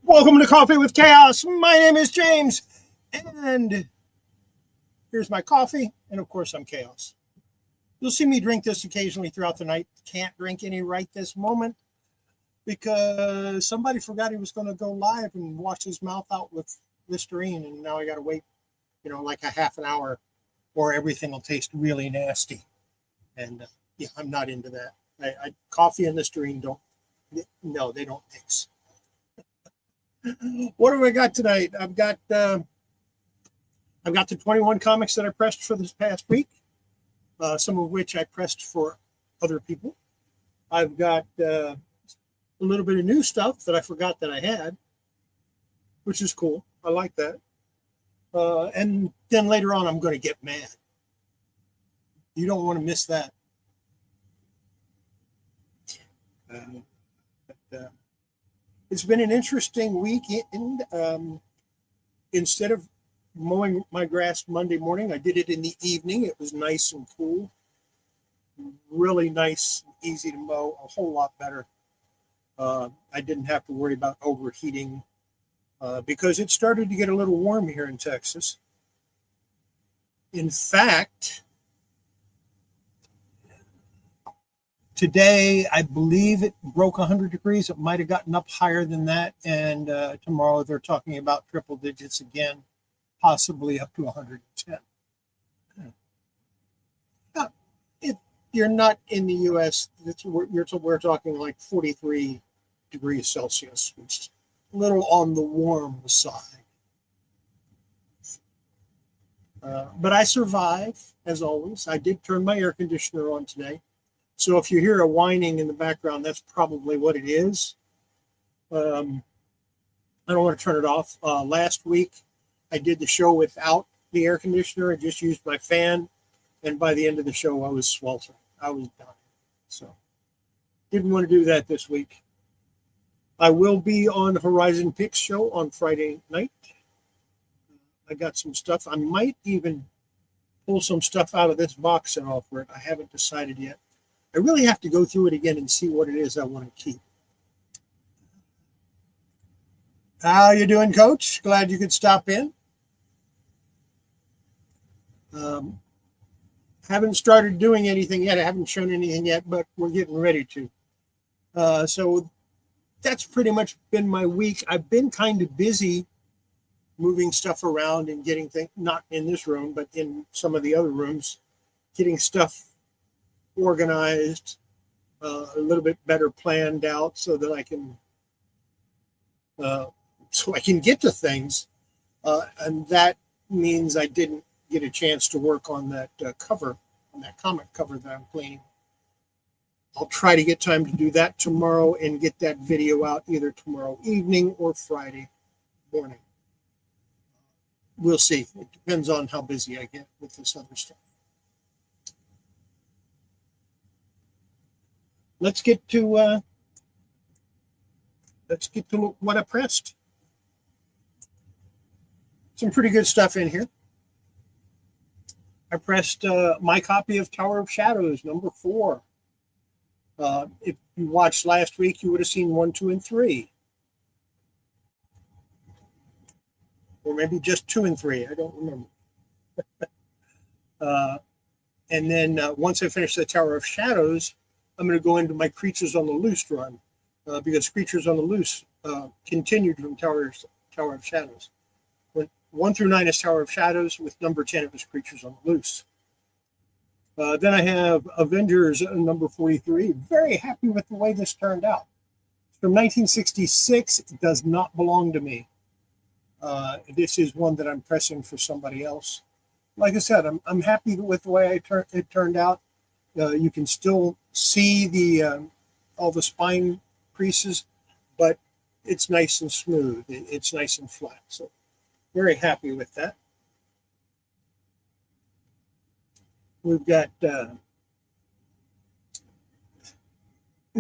Welcome to Coffee with Chaos. My name is James, and here's my coffee, and of course, I'm Chaos. You'll see me drink this occasionally throughout the night. Can't drink any right this moment because somebody forgot he was going to go live and wash his mouth out with Listerine, and now I got to wait, like a half an hour, or everything will taste really nasty. And yeah, I'm not into that. Coffee and Listerine they don't mix. What do I got tonight? I've got the 21 comics that I pressed for this past week, some of which I pressed for other people. I've got a little bit of new stuff that I forgot that I had, which is cool. I like that. And then later on, I'm going to get mad. You don't want to miss that. It's been an interesting weekend. Instead of mowing my grass Monday morning, I did it in the evening. It was nice and cool. Really nice and easy to mow, a whole lot better. I didn't have to worry about overheating because it started to get a little warm here in Texas. In fact, today, I believe it broke 100 degrees. It might have gotten up higher than that. And tomorrow they're talking about triple digits again, possibly up to 110. If you're not in the U.S., we're talking like 43 degrees Celsius, which is a little on the warm side. But I survive, as always. I did turn my air conditioner on today. So if you hear a whining in the background, that's probably what it is. I don't want to turn it off. Last week, I did the show without the air conditioner. I just used my fan. And by the end of the show, I was sweltering. I was done. So didn't want to do that this week. I will be on Horizon Picks show on Friday night. I got some stuff. I might even pull some stuff out of this box and offer it. I haven't decided yet. I really have to go through it again and see what it is I want to keep. How you doing, Coach? Glad you could stop in. Haven't started doing anything yet. I haven't shown anything yet, but we're getting ready to. So that's pretty much been my week. I've been kind of busy moving stuff around and getting things, not in this room, but in some of the other rooms, getting stuff organized, a little bit better planned out so that I can get to things, and that means I didn't get a chance to work on that cover, on that comic cover that I'm cleaning. I'll try to get time to do that tomorrow and get that video out either tomorrow evening or Friday morning. We'll see. It depends on how busy I get with this other stuff. Let's get to what I pressed. Some pretty good stuff in here. I pressed my copy of Tower of Shadows, number 4. If you watched last week, you would have seen 1, 2, and 3. Or maybe just 2 and 3. I don't remember. And then once I finish the Tower of Shadows, I'm going to go into my Creatures on the Loose run because Creatures on the Loose continued from Tower of Shadows. 1 through 9 is Tower of Shadows. With number 10, it was Creatures on the Loose. Then I have Avengers number 43. Very happy with the way this turned out. From 1966, it does not belong to me. This is one that I'm pressing for somebody else. Like I said, I'm happy with the way it turned out. You can still see all the spine creases, but it's nice and smooth. It's nice and flat. So very happy with that. We've got the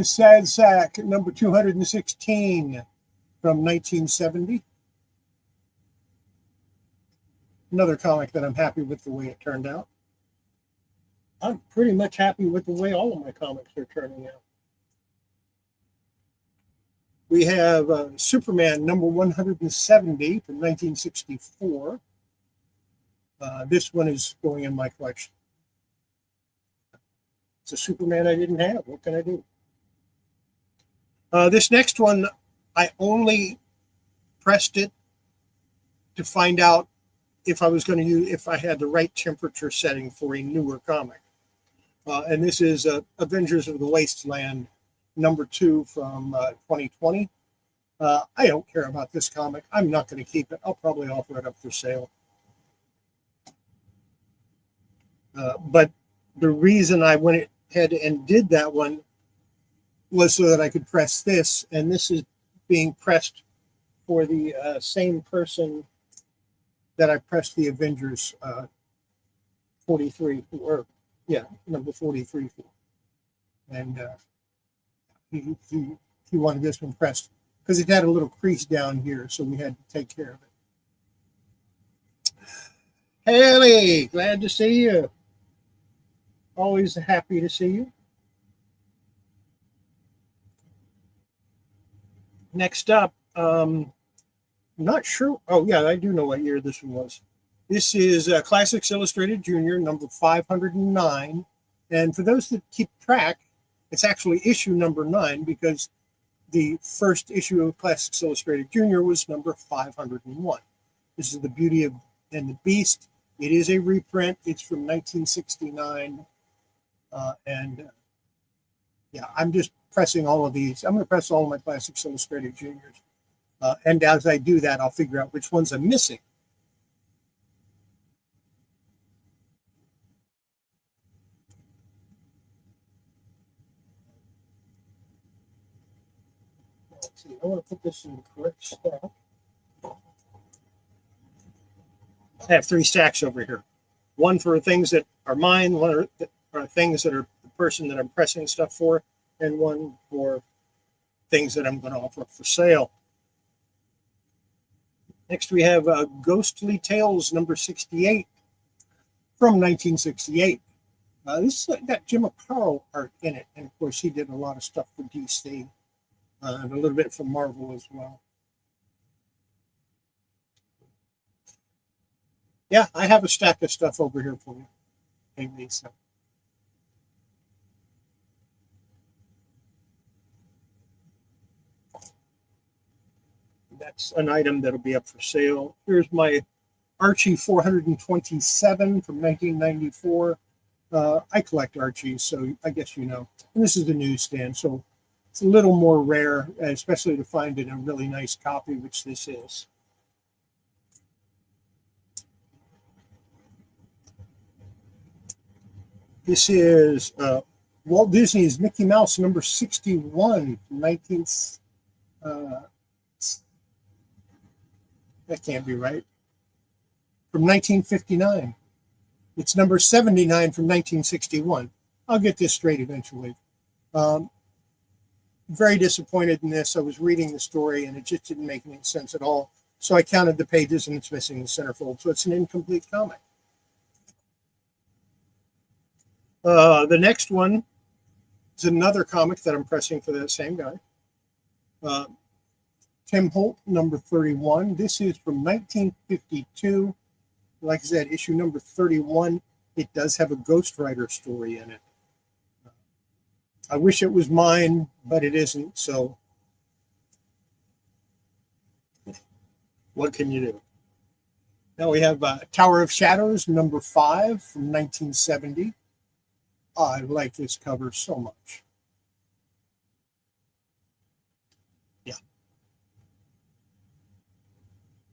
Sad Sack number 216 from 1970. Another comic that I'm happy with the way it turned out. I'm pretty much happy with the way all of my comics are turning out. We have Superman number 170 from 1964. This one is going in my collection. It's a Superman I didn't have. What can I do? This next one, I only pressed it to find out if I was going to use, if I had the right temperature setting for a newer comic. And this is Avengers of the Wasteland number 2 from 2020. I don't care about this comic. I'm not going to keep it. I'll probably offer it up for sale. But the reason I went ahead and did that one was so that I could press this, and this is being pressed for the same person that I pressed the Avengers 43 for, number 43 for. And he wanted this one pressed because it had a little crease down here, so we had to take care of it. Haley, glad to see you. Always happy to see you. Next up, not sure. Oh, yeah, I do know what year this one was. This is Classics Illustrated Junior, number 509. And for those that keep track, it's actually issue number 9 because the first issue of Classics Illustrated Junior was number 501. This is The Beauty of and the Beast. It is a reprint. It's from 1969. I'm just pressing all of these. I'm going to press all of my Classics Illustrated Juniors. And as I do that, I'll figure out which ones I'm missing. Let's see. I want to put this in the correct stack. I have 3 stacks over here. One for things that are mine, one are things that are the person that I'm pressing stuff for, and one for things that I'm going to offer for sale. Next, we have Ghostly Tales number 68 from 1968. This got Jim Aparo art in it, and of course he did a lot of stuff for DC and a little bit for Marvel as well. Yeah, I have a stack of stuff over here for you. Hey, Lisa. That's an item that'll be up for sale. Here's my Archie 427 from 1994. I collect Archies, so I guess you know. And this is the newsstand, so it's a little more rare, especially to find in a really nice copy, which this is. This is Walt Disney's Mickey Mouse number 61 from 19... that can't be right. From 1959. It's number 79 from 1961. I'll get this straight eventually. Very disappointed in this. I was reading the story and it just didn't make any sense at all. So I counted the pages and it's missing the centerfold. So it's an incomplete comic. The next one is another comic that I'm pressing for that same guy. Tim Holt, number 31. This is from 1952. Like I said, issue number 31. It does have a Ghost Rider story in it. I wish it was mine, but it isn't. So what can you do? Now we have Tower of Shadows, number 5 from 1970. I like this cover so much. Yeah.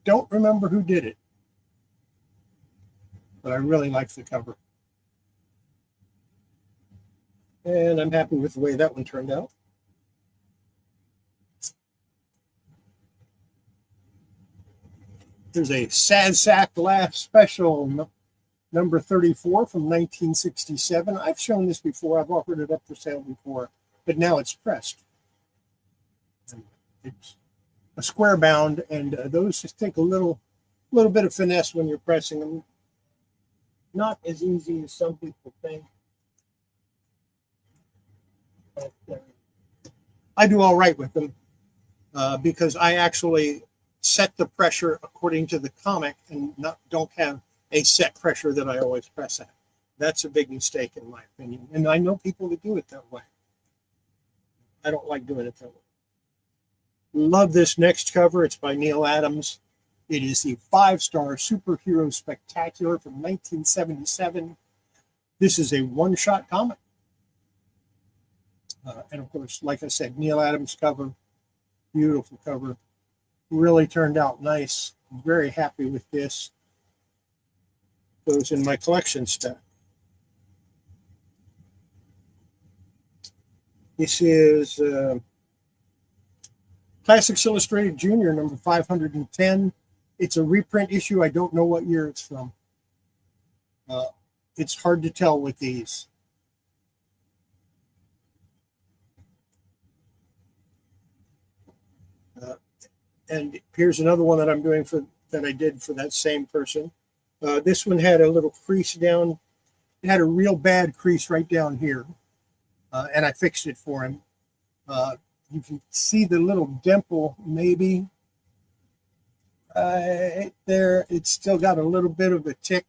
Don't remember who did it, but I really like the cover. And I'm happy with the way that one turned out. There's a Sad Sack Laugh Special, number 34 from 1967. I've shown this before. I've offered it up for sale before, but now it's pressed. And it's a square bound, and those just take a little bit of finesse when you're pressing them. Not as easy as some people think. But I do all right with them. because I actually set the pressure according to the comic and don't have a set pressure that I always press at. That's a big mistake in my opinion. And I know people that do it that way. I don't like doing it that way. Love this next cover. It's by Neil Adams. It is the 5-star superhero spectacular from 1977. This is a one-shot comic. And of course, like I said, Neil Adams cover, beautiful cover. Really turned out nice. I'm very happy with this. Goes in my collection stack. This is Classics Illustrated Junior, number 510. It's a reprint issue. I don't know what year it's from. It's hard to tell with these. And here's another one that I'm doing that I did for that same person. This one had a little crease down. It had a real bad crease right down here, and I fixed it for him. You can see the little dimple maybe there. It's still got a little bit of a tick,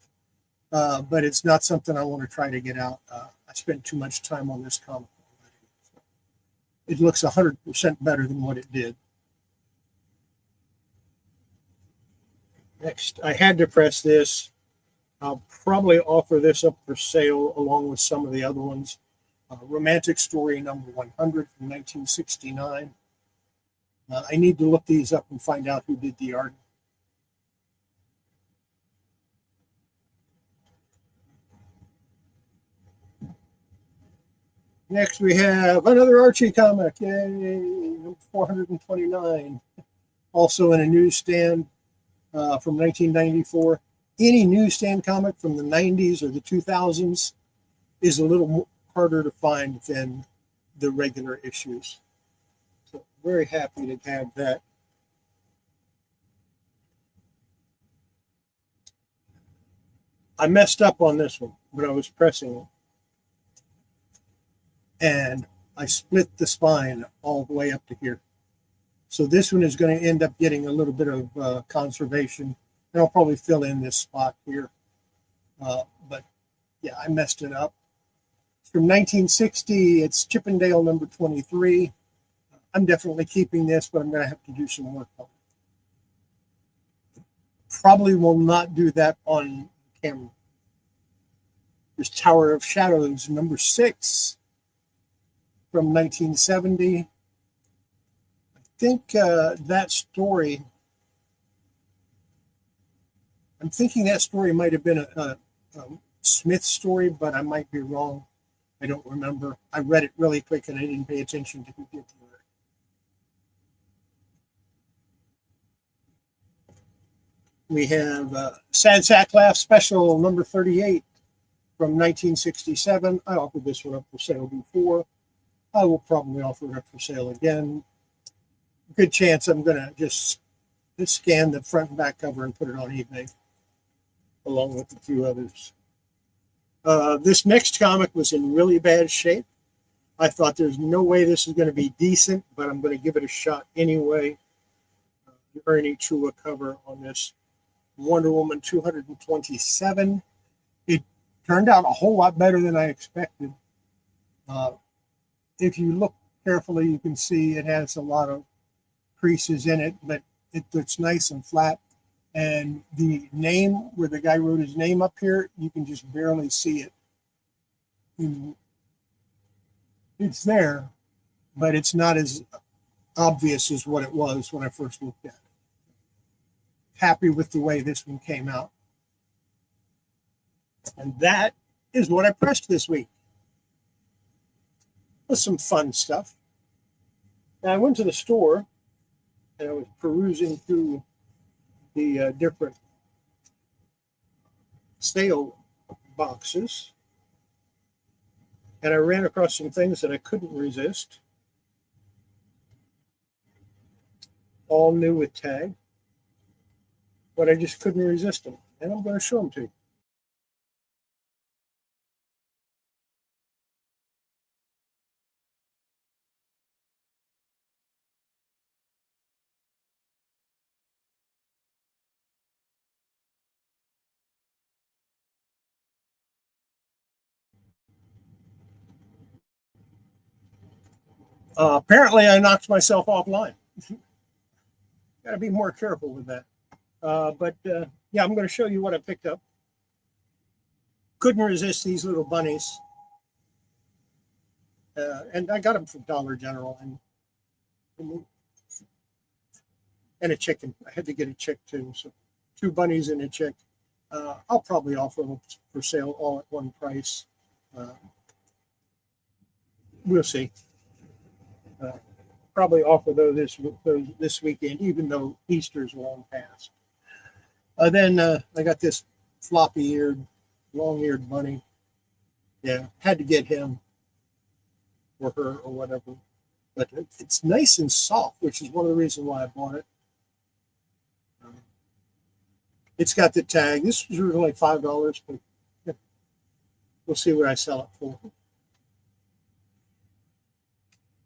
but it's not something I want to try to get out. I spent too much time on this comic already. So it looks 100% better than what it did. Next, I had to press this. I'll probably offer this up for sale along with some of the other ones. Romantic Story number 100 from 1969. I need to look these up and find out who did the art. Next, we have another Archie comic. Yay! Number 429. Also in a newsstand from 1994. Any newsstand comic from the 90s or the 2000s is a little harder to find than the regular issues. So very happy to have that. I messed up on this one when I was pressing it. And I split the spine all the way up to here. So this one is going to end up getting a little bit of conservation. And I'll probably fill in this spot here. But yeah, I messed it up. It's from 1960. It's Chippendale number 23. I'm definitely keeping this, but I'm going to have to do some work on it. Probably will not do that on camera. There's Tower of Shadows number 6 from 1970. I think that story, I'm thinking that story might have been a Smith story, but I might be wrong. I don't remember. I read it really quick and I didn't pay attention to who did the work. We have Sad Sack Laugh Special number 38 from 1967. I offered this one up for sale before. I will probably offer it up for sale again. Good chance I'm going to just scan the front and back cover and put it on eBay, along with a few others. This next comic was in really bad shape. I thought there's no way this is going to be decent, but I'm going to give it a shot anyway. The Ernie Chua cover on this Wonder Woman 227. It turned out a whole lot better than I expected. If you look carefully, you can see it has a lot of creases in it, but it's nice and flat. And the name, where the guy wrote his name up here, you can just barely see it. It's there, but it's not as obvious as what it was when I first looked at it. Happy with the way this one came out. And that is what I pressed this week. With some fun stuff. Now, I went to the store and I was perusing through the different sale boxes, and I ran across some things that I couldn't resist. All new with tag, but I just couldn't resist them, and I'm going to show them to you. Apparently, I knocked myself offline. Got to be more careful with that. But yeah, I'm going to show you what I picked up. Couldn't resist these little bunnies. And I got them from Dollar General and a chicken. I had to get a chick too. So 2 bunnies and a chick. I'll probably offer them for sale all at one price. Uh, we'll see. Uh, Probably offer those this weekend, even though Easter's long past. Then I got this floppy-eared, long-eared bunny. Yeah, had to get him or her or whatever. But it's nice and soft, which is one of the reasons why I bought it. It's got the tag. This was really like $5, but yeah, we'll see what I sell it for.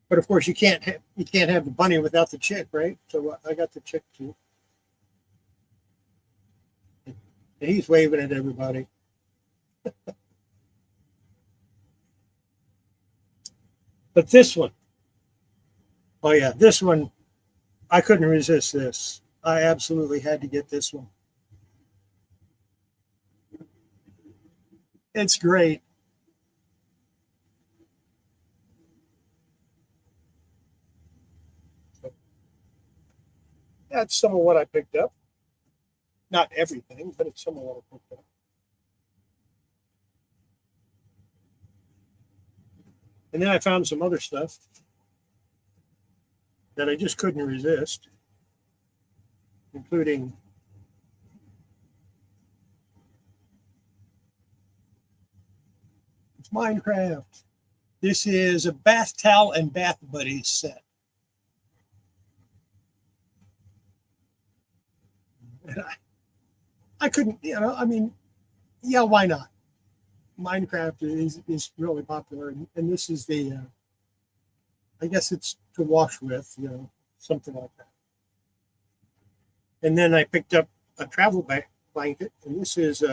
But of course, you can't have the bunny without the chick, right? So I got the chick too. And he's waving at everybody. But this one, oh yeah, this one, I couldn't resist this. I absolutely had to get this one. It's great. That's some of what I picked up. Not everything, but it's some of what I picked up. And then I found some other stuff that I just couldn't resist, including it's Minecraft. This is a bath towel and bath buddies set. And I couldn't, I mean, yeah, why not? Minecraft is really popular, and this is I guess it's to wash with, something like that. And then I picked up a travel blanket, and this is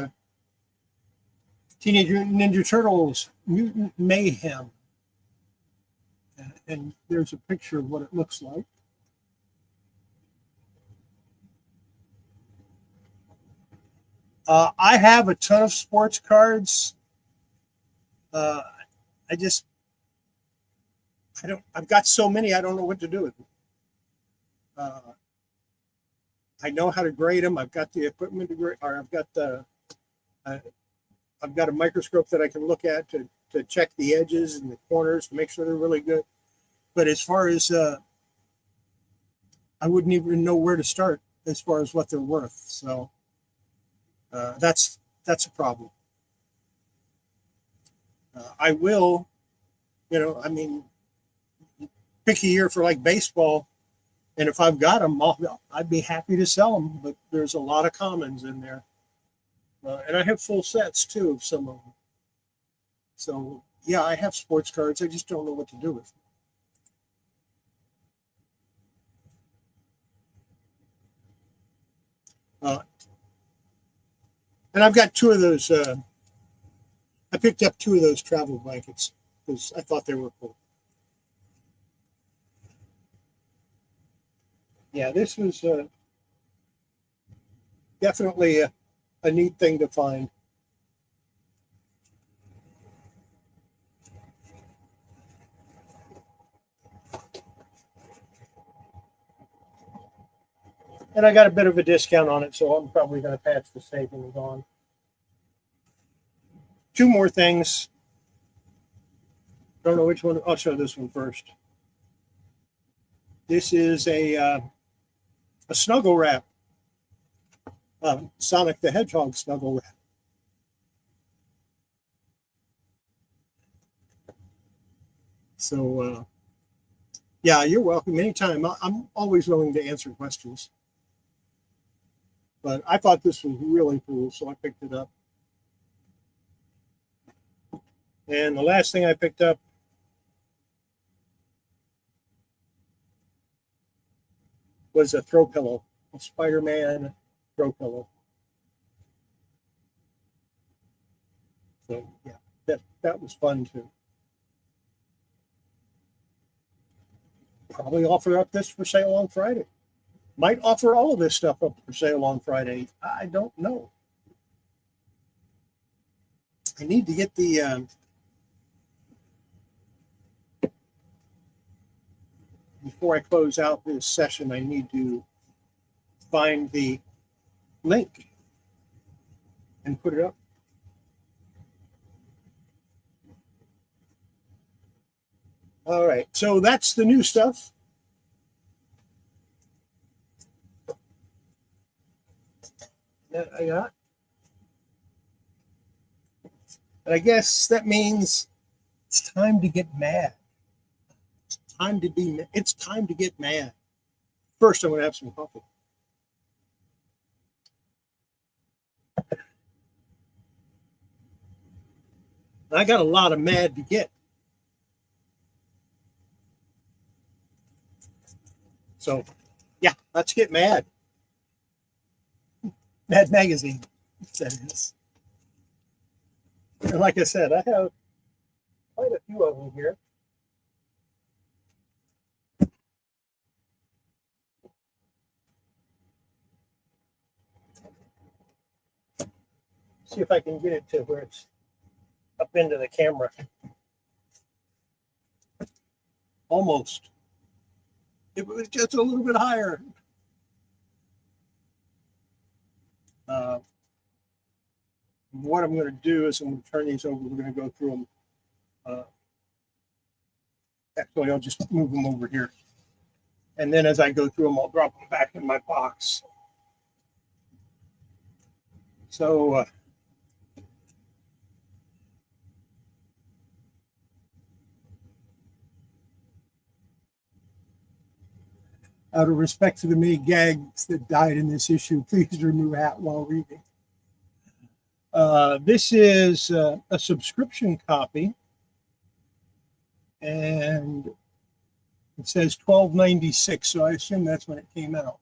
Teenage Mutant Ninja Turtles Mutant Mayhem. And there's a picture of what it looks like. I have a ton of sports cards. Uh, I just, I've got so many, I don't know what to do with them. Uh, I know how to grade them. I've got the equipment to grade, or uh, I've got a microscope that I can look at to check the edges and the corners to make sure they're really good. But as far as, I wouldn't even know where to start as far as what they're worth. So that's a problem. I will, I mean, pick a year for like baseball, and if I've got them, I'd be happy to sell them. But there's a lot of commons in there, and I have full sets too of some of them. So yeah, I have sports cards. I just don't know what to do with them. And I've got 2 of those. I picked up 2 of those travel blankets because I thought they were cool. Yeah, this was definitely a neat thing to find. And I got a bit of a discount on it, so I'm probably going to pass the savings on. 2 more things. Don't know which one. I'll show this one first. This is a snuggle wrap, Sonic the Hedgehog snuggle wrap. So yeah, you're welcome anytime. I'm always willing to answer questions. But I thought this was really cool, so I picked it up. And the last thing I picked up was a throw pillow, a Spider-Man throw pillow. So yeah, that was fun too. probably offer up this for sale on Friday. Might offer all of this stuff up for sale on Friday. I don't know. I need to get the before I close out this session, I need to find the link and put it up. All right, so that's the new stuff. That I got. And I guess that means it's time to get mad. It's time to get mad. First, I'm going to have some coffee. I got a lot of mad to get. So, yeah, let's get mad. Mad Magazine, that is. And like I said, I have quite a few of them here. See if I can get it to where it's up into the camera. Almost. It was just a little bit higher. What I'm going to do is I'm going to turn these over. We're going to go through them. Actually, I'll just move them over here. And then as I go through them, I'll drop them back in my box. So, out of respect for the many gags that died in this issue, please remove hat while reading. This is a subscription copy, and it says $12.96, so I assume that's when it came out.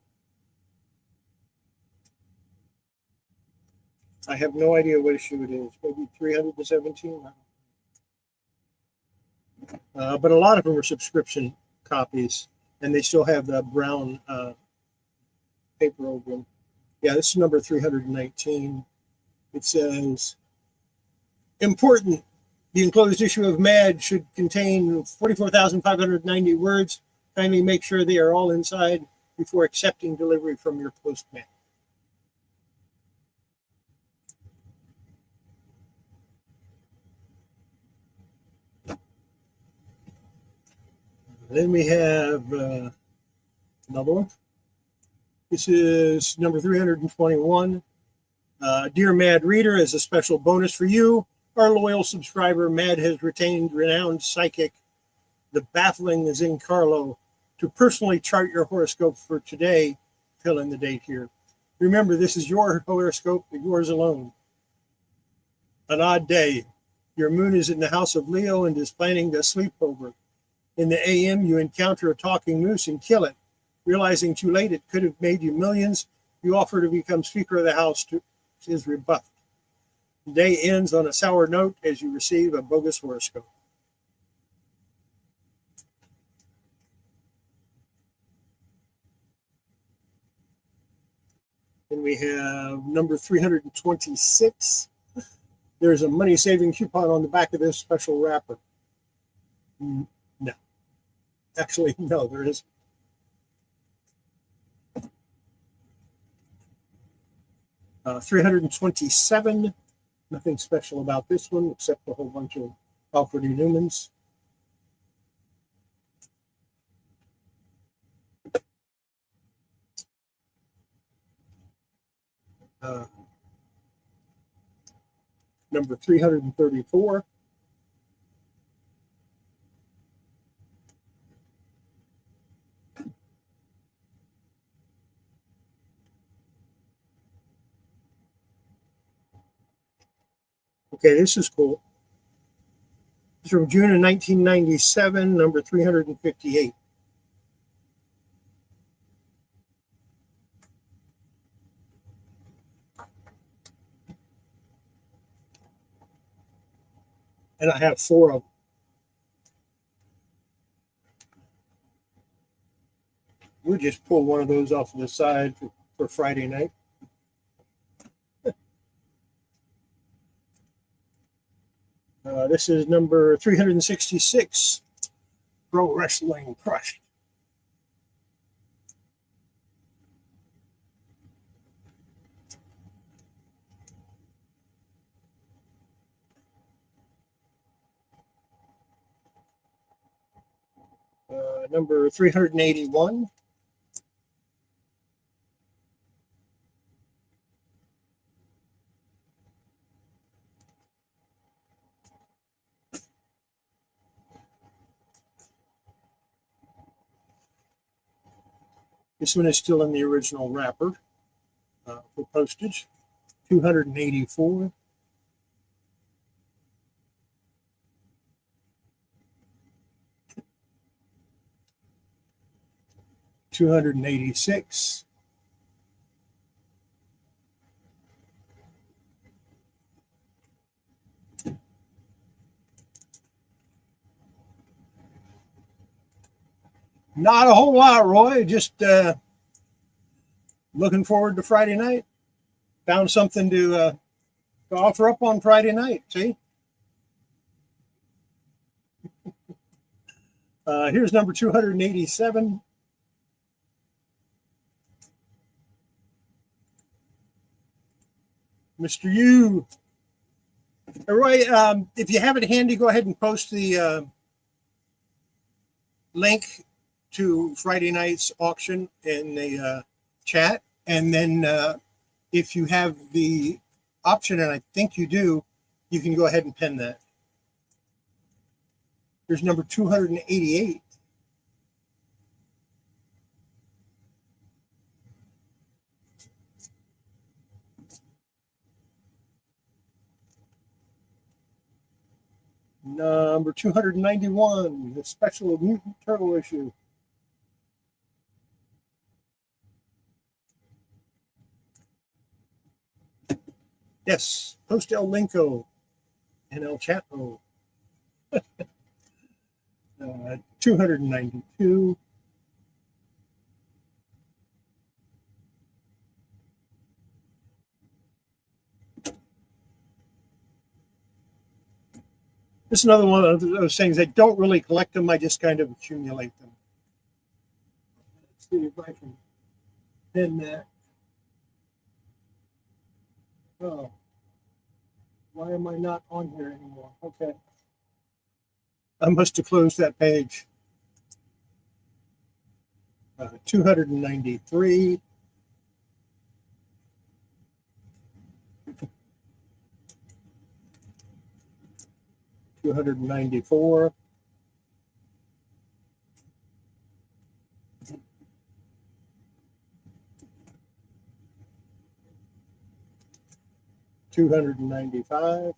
I have no idea what issue it is, maybe 317. But a lot of them are subscription copies, and they still have the brown paper over them. Yeah, this is number 319. It says, important, the enclosed issue of Mad should contain 44,590 words. Kindly make sure they are all inside before accepting delivery from your postman. Then we have another one. This is number 321. Dear Mad Reader, as a special bonus for you, our loyal subscriber, Mad has retained renowned psychic, the baffling Zincarlo, to personally chart your horoscope for today. Fill in the date here. Remember, this is your horoscope, yours alone. An odd day. Your moon is in the house of Leo and is planning to sleep over. In the AM, you encounter a talking moose and kill it. Realizing too late it could have made you millions, you offer to become Speaker of the House is rebuffed. The day ends on a sour note as you receive a bogus horoscope. Then we have number 326. There's a money-saving coupon on the back of this special wrapper. No. Actually, no, there isn't. Uh, 327. Nothing special about this one except a whole bunch of Alfred E. Newmans. Number 334. Okay, this is cool. It's from June of 1997, number 358. And I have 4 of them. just pull one of those off to the side for Friday night. This is number 366, Pro Wrestling Crushed. Number 381. This one is still in the original wrapper for postage. 284. $286. Not a whole lot, Roy. Just looking forward to Friday night. Found something to offer up on Friday night. See? Here's number 287. Mr. U. Roy, if you have it handy, go ahead and post the link to Friday night's auction in the chat. And then if you have the option, and I think you do, you can go ahead and pin that. Here's number 288. Number 291, the special Mutant Turtle issue. Yes, post El Linko and El Chapo. 292. This is another one of those things. I don't really collect them. I just kind of accumulate them. Let's see if I can pin that. Oh, why am I not on here anymore? Okay. I must have closed that page. 293. $294. $295.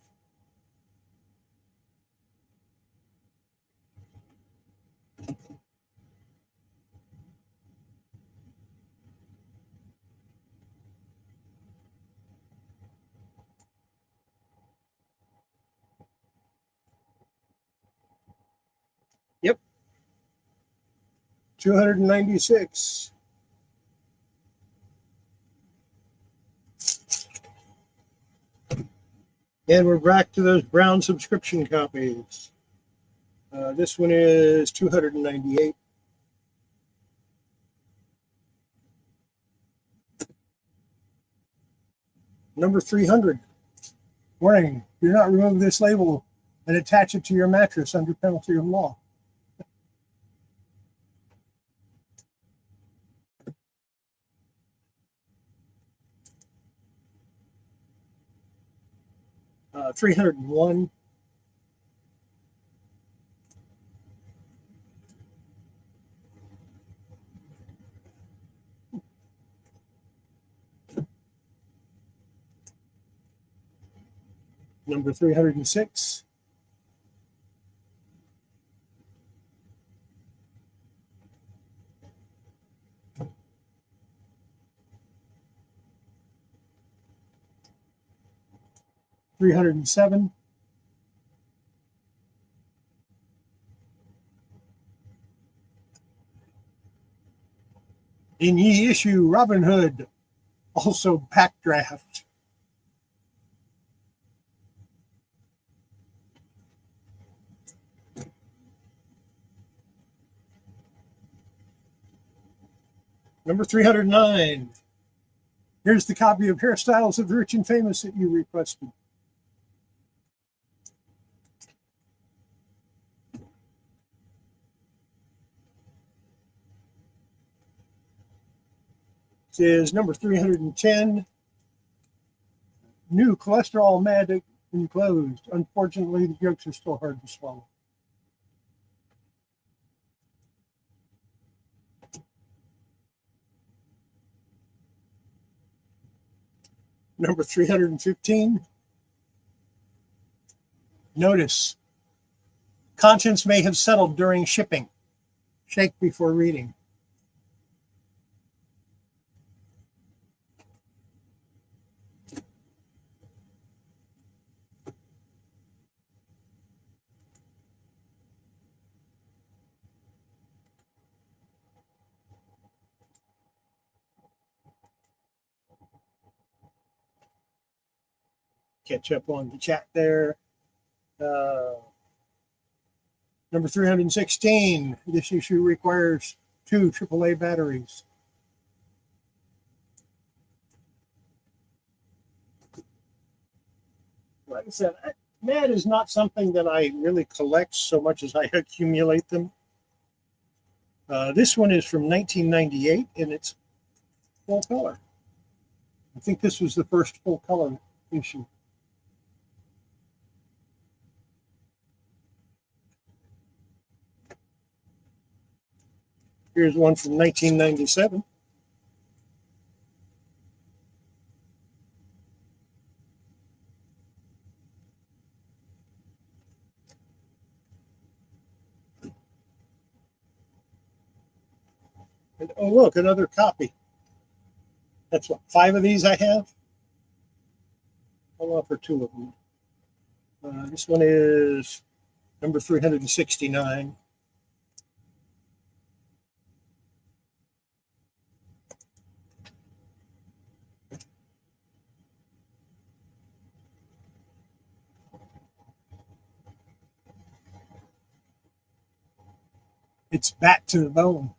Yep. 296. And we're back to those brown subscription copies. This one is 298. Number 300. Warning, do not remove this label and attach it to your mattress under penalty of law. Uh, 301. Number 306. $307. In ye issue Robin Hood, also Backdraft. Number 309. Here's the copy of Hairstyles of the Rich and Famous that you requested. This is number 310. New cholesterol magic enclosed. Unfortunately, the jokes are still hard to swallow. Number 315. Notice, conscience may have settled during shipping. Shake before reading. Catch up on the chat there. Number 316, this issue requires 2 AAA batteries. Like I said, MAD is not something that I really collect so much as I accumulate them. This one is from 1998, and it's full color. I think this was the first full color issue. Here's one from 1997. And, oh, look, another copy. That's what, 5 of these I have? I'll offer 2 of them. This one is number 369. It's Back to the Bone.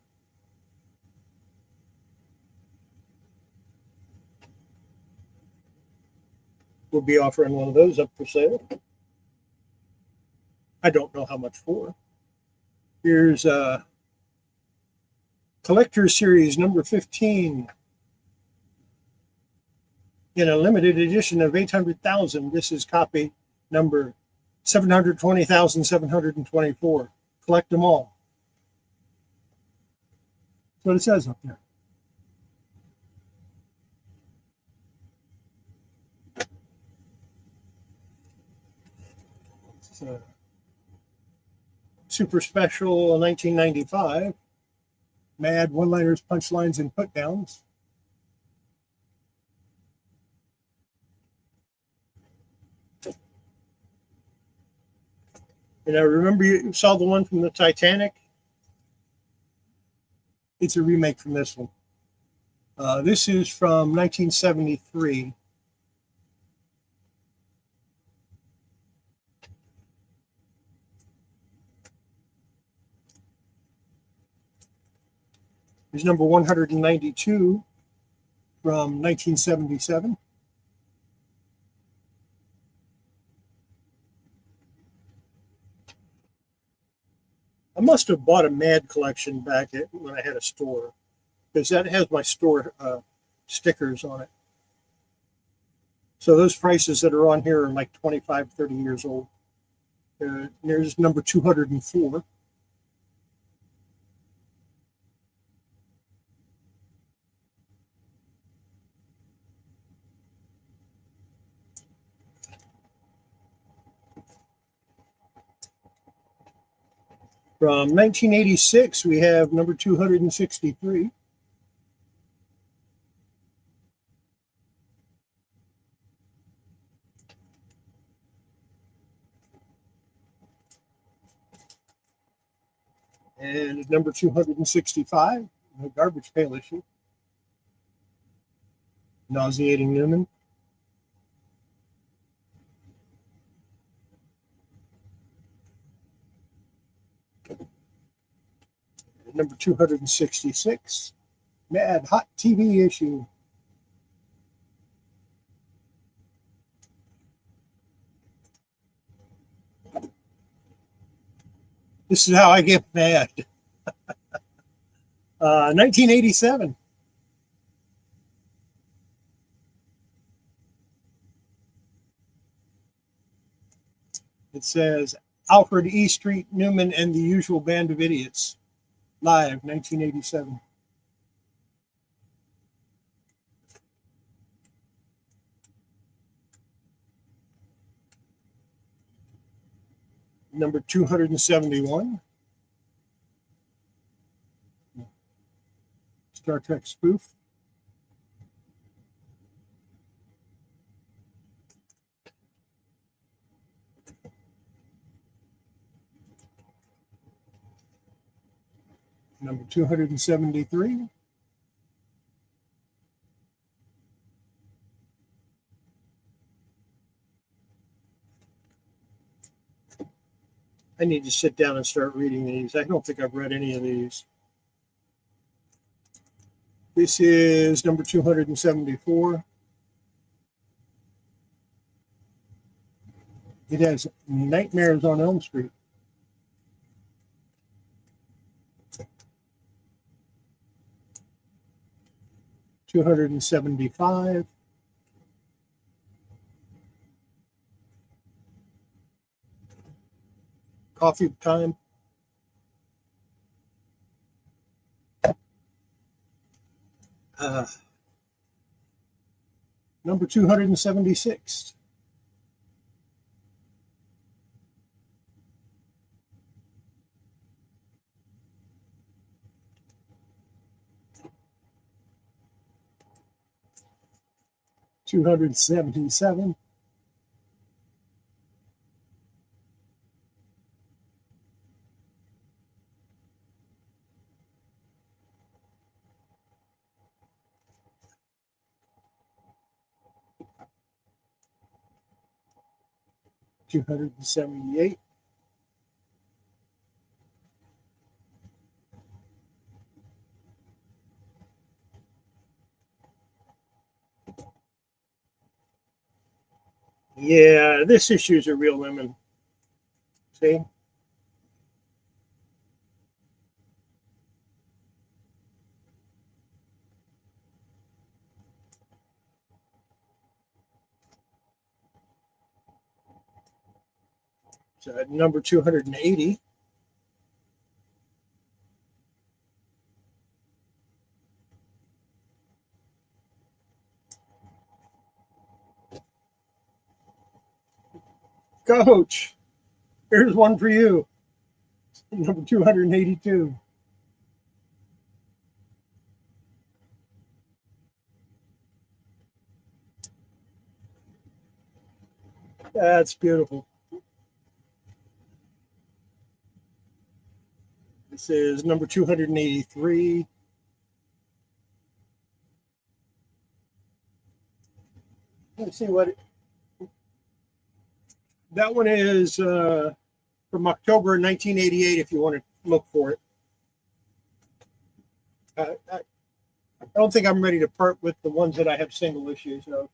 We'll be offering one of those up for sale. I don't know how much for. Here's Collector's Series number 15 in a limited edition of 800,000. This is copy number 720,724. Collect them all. That's what it says up there. It's a super special 1995. Mad one-liners, punchlines, and put-downs. And I remember you saw the one from the Titanic. It's a remake from this one. This is from 1973. Here's number 192 from 1977. I must have bought a Mad collection back when I had a store, because that has my store stickers on it. So those prices that are on here are like 25, 30 years old. There's number 204. From 1986, we have number 263. And number 265, the Garbage Pail issue. Nauseating Newman. Number 266, Mad Hot TV Issue. This is how I get mad. 1987. It says Alfred E. Street Newman and the Usual Band of Idiots. Live, 1987. Number 271. Star Trek spoof. Number 273. I need to sit down and start reading these. I don't think I've read any of these. This is number 274. It has Nightmares on Elm Street. $275. Coffee time. Number 276. $277. $278. Yeah, this issue's a real lemon. See? So number 280. Coach, here's one for you. Number 282. That's beautiful. This is number 283. Let's see what that one is from October 1988, if you want to look for it. I don't think I'm ready to part with the ones that I have single issues of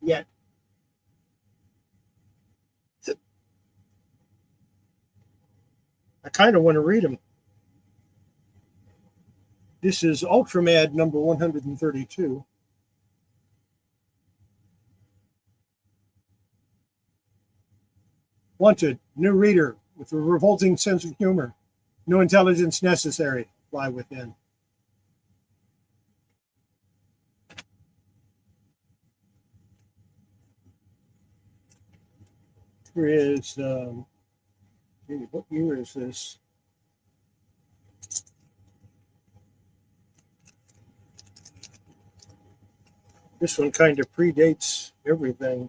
yet. I kind of want to read them. This is Ultramad number 132. Wanted, new reader with a revolting sense of humor. No intelligence necessary. Fly within. Here is, what year is this? This one kind of predates everything.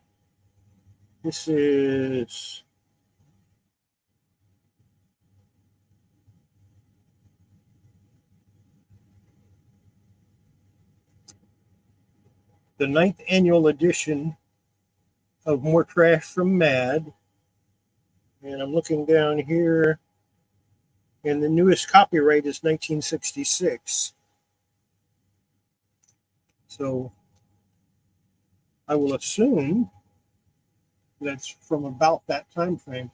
This is the 9th annual edition of More Trash from Mad. And I'm looking down here, and the newest copyright is 1966. So I will assume that's from about that time frame.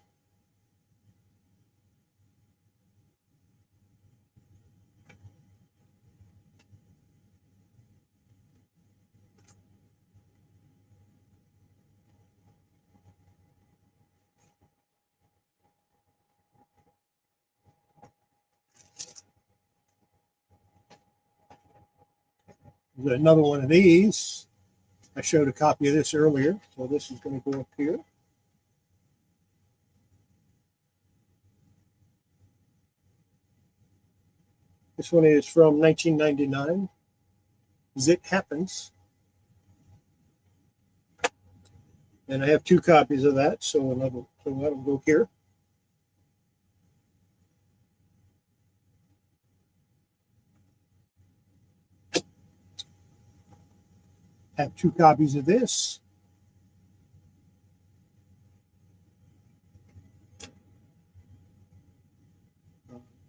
There's another one of these. I showed a copy of this earlier, so this is going to go up here. This one is from 1999. It Happens. And I have 2 copies of that, so that'll go here. Have 2 copies of this.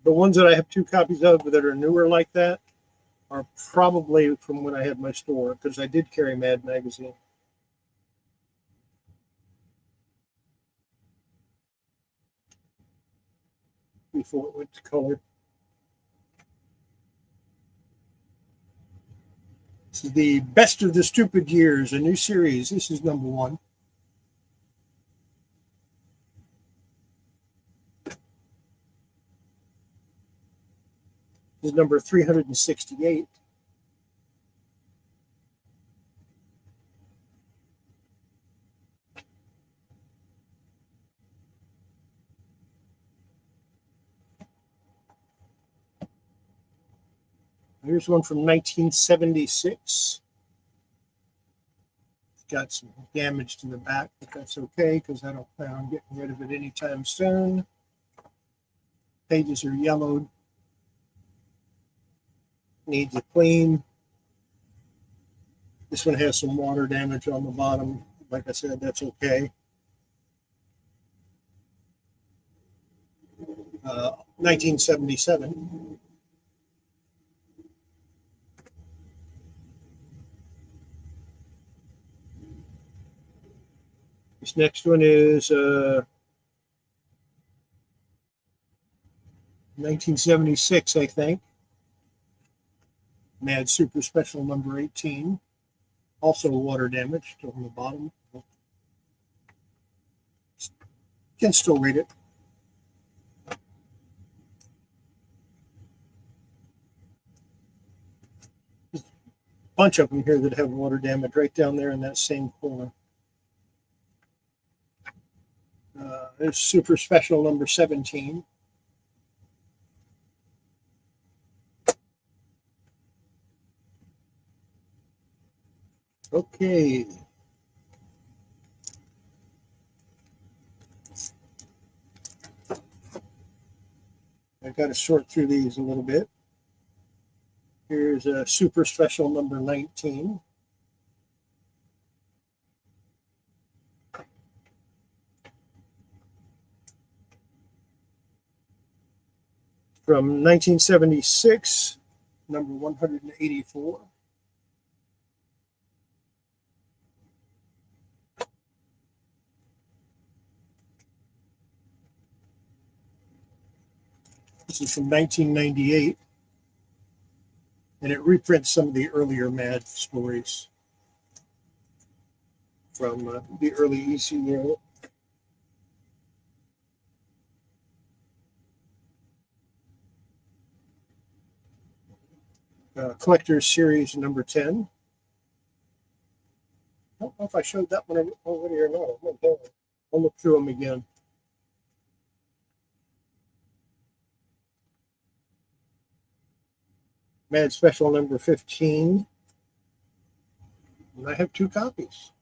The ones that I have 2 copies of that are newer like that are probably from when I had my store, because I did carry Mad magazine. Before it went to color. This is the Best of the Stupid Years, a new series. This is number 1. This is number 368. Here's one from 1976. It's got some damage to the back, but that's okay because I don't plan on getting rid of it anytime soon. Pages are yellowed. Needs a clean. This one has some water damage on the bottom. Like I said, that's okay. 1977. This next one is 1976, I think. Mad Super Special number 18. Also water damage on the bottom. Can still read it. There's a bunch of them here that have water damage right down there in that same corner. There's Super Special number 17. Okay. I've got to sort through these a little bit. Here's a Super Special number 19. From 1976, number 184. This is from 1998, and it reprints some of the earlier Mad stories from the early EC era. Collector's Series number 10. I don't know if I showed that one already or not. I'll look through them again. Mad Special number 15. And I have 2 copies.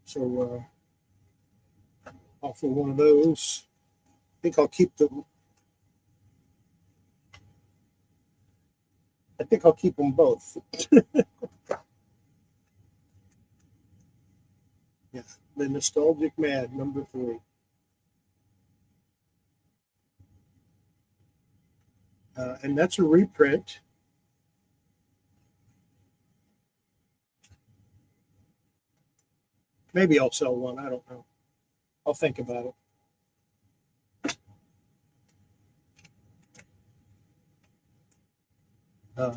So I'll for one of those. I think I'll keep them. I think I'll keep them both. Yeah, the Nostalgic Mad, number 3. And that's a reprint. Maybe I'll sell one. I don't know. I'll think about it.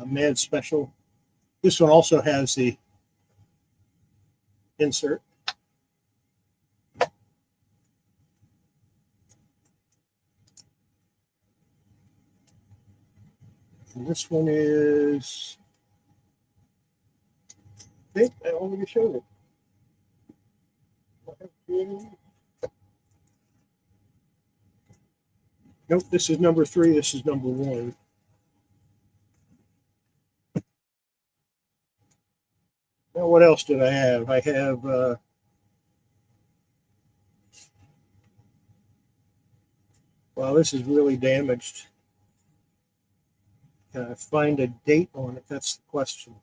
Mad Special. This one also has the insert. And this one is, I think I already showed it. Nope, this is number 3. This is number 1. Now, what else did I have? I have well, this is really damaged. Can I find a date on it? That's the question.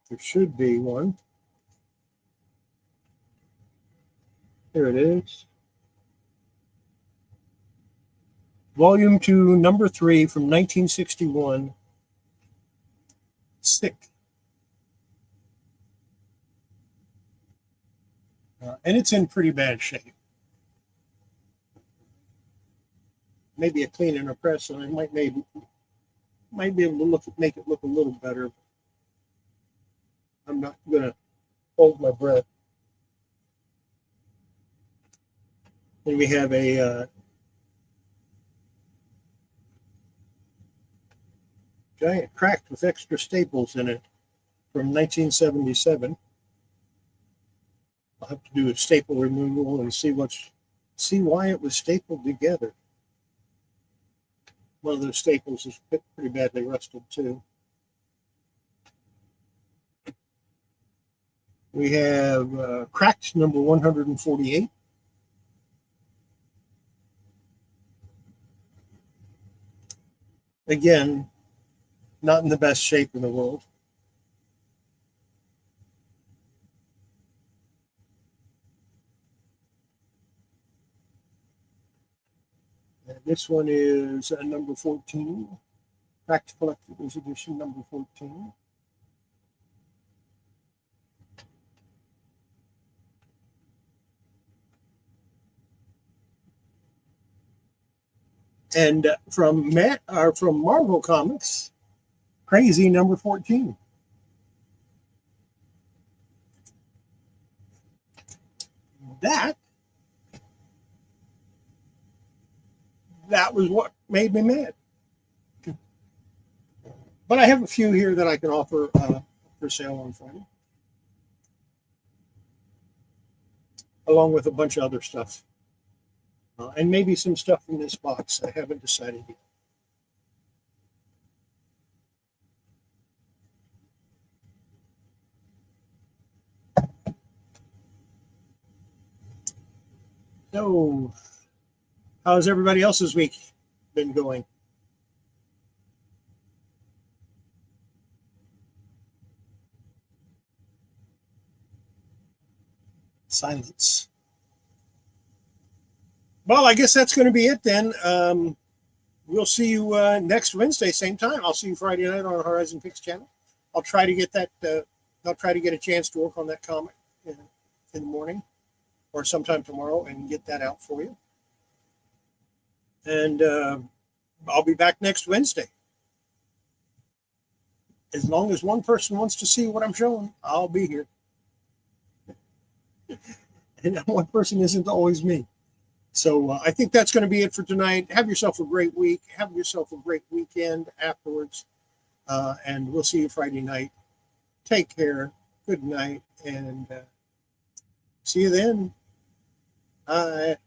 There should be one. Here it is. Volume 2, number 3 from 1961. Sick. And it's in pretty bad shape. Maybe a clean and a press, and I might be able to make it look a little better. I'm not gonna hold my breath. Then we have a giant cracked with extra staples in it from 1977. I'll have to do a staple removal and see why it was stapled together. One of those staples is pretty badly rusted too. We have cracked number 148. Again, not in the best shape in the world. And this one is number 14. Cracked Collector's Edition number 14. And from Marvel Comics, Crazy number 14. That was what made me mad. But I have a few here that I can offer for sale on Friday, along with a bunch of other stuff. And maybe some stuff from this box. I haven't decided yet. So, how's everybody else's week been going? Silence. Well, I guess that's going to be it then. We'll see you next Wednesday, same time. I'll see you Friday night on Horizon Picks channel. I'll try to get that. I'll try to get a chance to work on that comic in the morning or sometime tomorrow and get that out for you. And I'll be back next Wednesday. As long as one person wants to see what I'm showing, I'll be here. And that one person isn't always me. So I think that's going to be it for tonight. Have yourself a great week. Have yourself a great weekend afterwards. And we'll see you Friday night. Take care. Good night. And see you then. Bye.